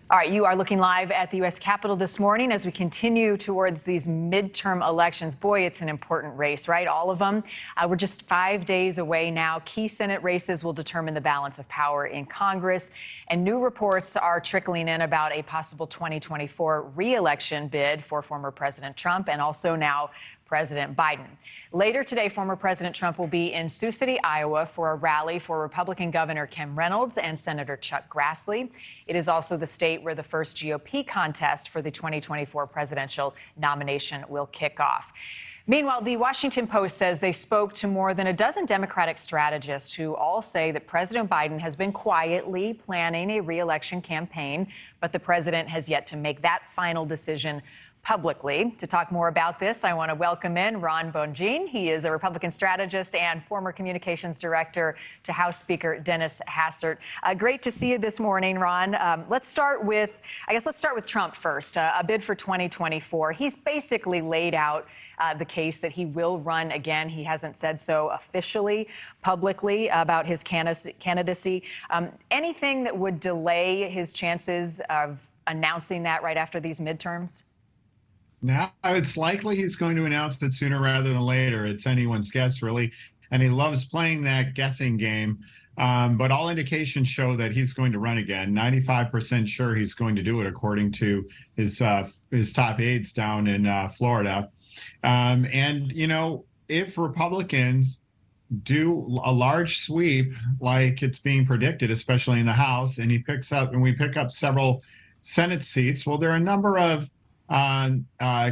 All right, you are looking live at the U.S. Capitol this morning as we continue towards these midterm elections. Boy, it's an important race, right? All of them. We're just 5 days away now. Key Senate races will determine the balance of power in Congress. And new reports are trickling in about a possible 2024 re-election bid for former President Trump and also now President Biden. Later today, former President Trump will be in Sioux City, Iowa, for a rally for Republican Governor Kim Reynolds and Senator Chuck Grassley. It is also the state where the first GOP contest for the 2024 presidential nomination will kick off. Meanwhile, the Washington Post says they spoke to more than a dozen Democratic strategists who all say that President Biden has been quietly planning a re-election campaign, but the president has yet to make that final decision publicly. To talk more about this, I want to welcome in Ron Bonjean. He is a Republican strategist and former communications director to House Speaker Dennis Hastert. Great to see you this morning, Ron. Let's start with Trump first. A bid for 2024. He's basically laid out the case that he will run again. He hasn't said so officially, publicly about his candidacy. Anything that would delay his chances of announcing that right after these midterms? Now, it's likely he's going to announce it sooner rather than later. It's anyone's guess, really. And he loves playing that guessing game. But all indications show that he's going to run again. 95% sure he's going to do it, according to his top aides down in Florida. And, you know, if Republicans do a large sweep like it's being predicted, especially in the House, and we pick up several Senate seats, well, there are a number of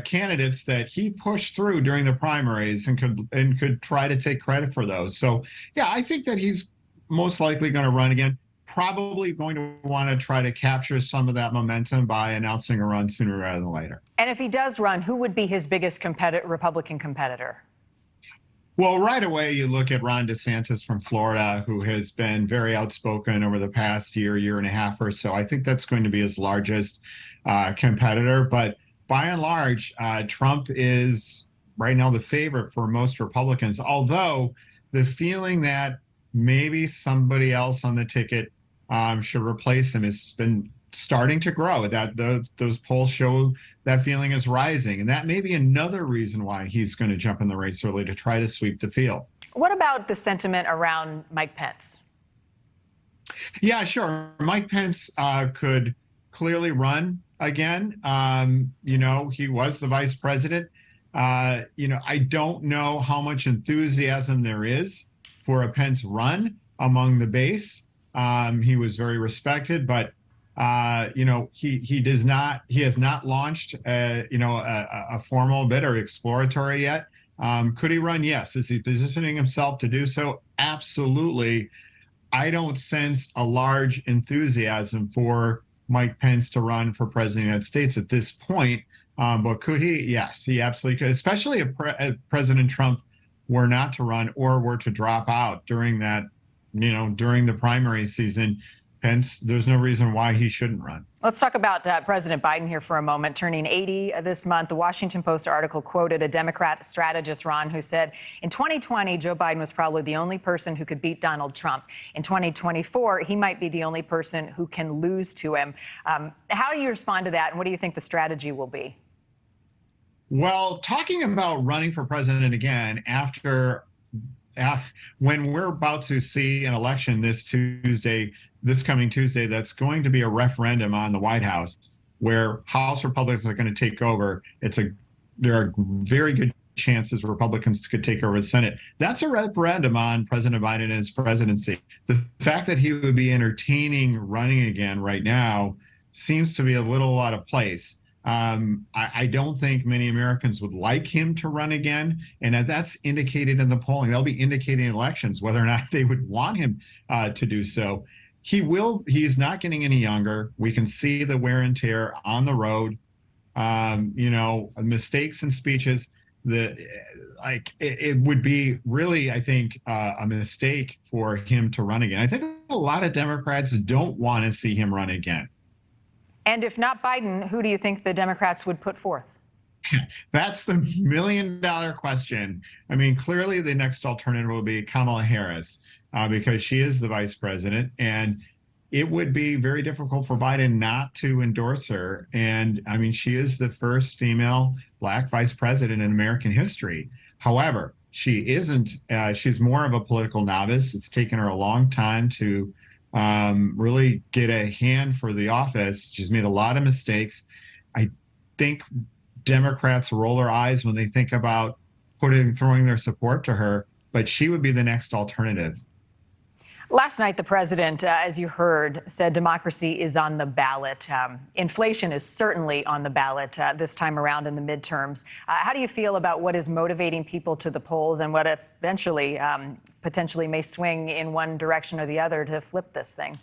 candidates that he pushed through during the primaries and could try to take credit for those. So, yeah, I think that he's most likely going to run again. Probably going to want to try to capture some of that momentum by announcing a run sooner rather than later. And if he does run, who would be his biggest Republican competitor? Well, right away, you look at Ron DeSantis from Florida, who has been very outspoken over the past year and a half or so. I think that's going to be his largest competitor. But by and large, Trump is right now the favorite for most Republicans, although the feeling that maybe somebody else on the ticket should replace him has been starting to grow. That those polls show that feeling is rising. And that may be another reason why he's going to jump in the race early to try to sweep the field. What about the sentiment around Mike Pence? Yeah, sure. Mike Pence could clearly run again. You know, he was the vice president. You know, I don't know how much enthusiasm there is for a Pence run among the base. He was very respected, but you know, he has not launched a formal bid or exploratory yet. Could he run? Yes. Is he positioning himself to do so? Absolutely. I don't sense a large enthusiasm for Mike Pence to run for president of the United States at this point. But could he? Yes, he absolutely could, especially if President Trump were not to run or were to drop out during that, you know, during the primary season. Pence, there's no reason why he shouldn't run. Let's talk about President Biden here for a moment, turning 80 this month. The Washington Post article quoted a Democrat strategist, Ron, who said, in 2020, Joe Biden was probably the only person who could beat Donald Trump. In 2024, he might be the only person who can lose to him. How do you respond to that, and what do you think the strategy will be? Well, talking about running for president again when we're about to see an election this coming Tuesday, that's going to be a referendum on the White House, where House Republicans are going to take over. There are very good chances Republicans could take over the Senate. That's a referendum on President Biden and his presidency. The fact that he would be entertaining running again right now seems to be a little out of place. I don't think many Americans would like him to run again, and that's indicated in the polling. They'll be indicating in elections whether or not they would want him to do so. He's not getting any younger. We can see the wear and tear on the road, you know, mistakes in speeches. It would be really, I think, a mistake for him to run again. I think a lot of Democrats don't want to see him run again. And if not Biden, who do you think the Democrats would put forth? That's the million-dollar question. I mean, clearly the next alternative will be Kamala Harris, because she is the vice president. And it would be very difficult for Biden not to endorse her. And I mean, she is the first female Black vice president in American history. However, she isn't, she's more of a political novice. It's taken her a long time to really get a hand for the office. She's made a lot of mistakes. I think Democrats roll their eyes when they think about throwing their support to her, but she would be the next alternative. Last night, the president, as you heard, said democracy is on the ballot. Inflation is certainly on the ballot this time around in the midterms. How do you feel about what is motivating people to the polls and what eventually potentially may swing in one direction or the other to flip this thing?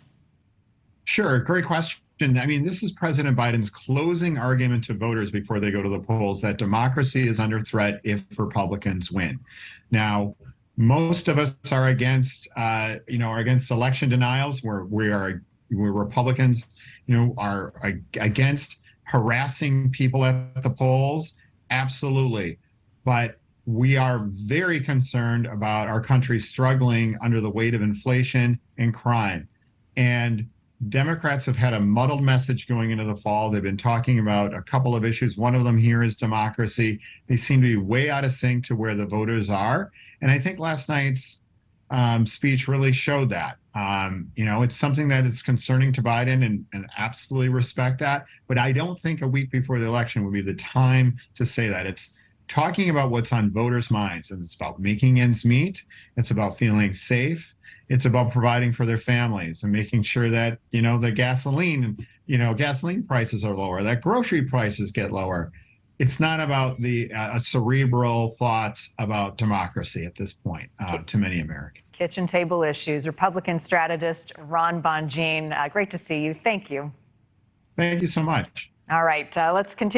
Sure, great question. I mean, this is President Biden's closing argument to voters before they go to the polls, that democracy is under threat if Republicans win. Now, most of us are against, are against election denials. We're Republicans, are against harassing people at the polls. Absolutely. But we are very concerned about our country struggling under the weight of inflation and crime. And Democrats have had a muddled message going into the fall. They've been talking about a couple of issues. One of them here is democracy. They seem to be way out of sync to where the voters are. And I think last night's speech really showed that. It's something that is concerning to Biden and absolutely respect that. But I don't think a week before the election would be the time to say that. It's talking about what's on voters' minds. And it's about making ends meet. It's about feeling safe. It's about providing for their families and making sure that, the gasoline prices are lower, that grocery prices get lower. It's not about the cerebral thoughts about democracy at this point to many Americans. Kitchen table issues. Republican strategist Ron Bonjean, great to see you. Thank you. Thank you so much. All right, let's continue.